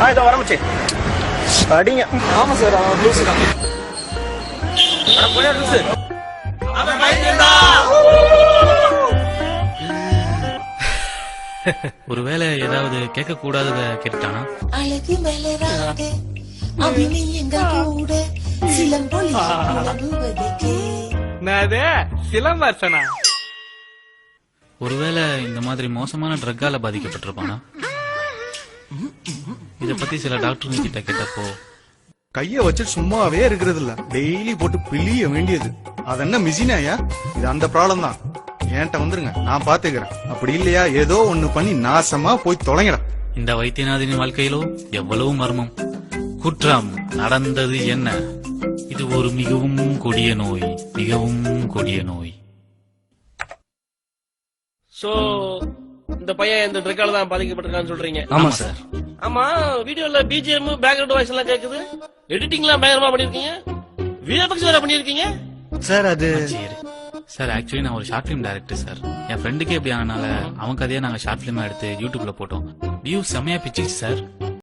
இதை வரமிச்சு அடிங்க. ஆமா சார், அவன் லூசு தான். ஒருவேளை ஏதாவது கேட்க கூடாதத கேட்டானா? அழகு மலராக அபிநயங்கள் கூட சிலம்பொலி உலகுவதற்கே. என்னது சிலம்பரசனா? ஒருவேளை இந்த மாதிரி மோசமான ட்ரக்கால பாதிக்கப்பட்டிருப்பானா? இத பத்தி சில டாக்டருங்க கிட்ட கேட்டப்போ கைய வச்சு சும்மாவே இருக்கிறது இல்ல, டெய்லி போட்டு பிழிய வேண்டியது. அது என்ன மிஷினாயா? இது அந்த ப்ராப்ளம் தான். என்கிட்ட வந்துருங்க, நான் பாத்துக்கிறேன். அப்படி இல்லையா ஏதோ ஒண்ணு பண்ணி நாசமா போய் தொலைங்கடா. இந்த வைத்தியநாதனின் வாழ்க்கையிலோ எவ்வளவு மர்மம். குற்றம் நடந்தது என்ன? இது ஒரு மிகவும் கொடிய நோய், மிகவும் கொடிய நோய். சோ இந்த பையன் இந்த ட்ரக்கால தான் பாதிக்கப்பட்டிருக்கான்னு சொல்றீங்க? ஆமா சார். ஆமா, வீடியோல பிஜிஎம் பேக்ரவுண்ட் வாய்ஸ் எல்லாம் கேக்குது. எடிட்டிங்லாம் பயங்கரமா பண்ணிருக்கீங்க. விஎஃப்எக்ஸ் வேற பண்ணிருக்கீங்க சார். அது சார் ஆக்சுவலி நான் ஒரு ஷார்ட் பிலிம் டைரக்டர் சார். என் ஃப்ரெண்டுக்கே இப்படி ஆனனால அவன் கதையை நாங்க ஷார்ட் பிலிமா எடுத்து யூடியூப்ல போட்டோம். வியூ செம்மையா பிச்சிச்சு சார்.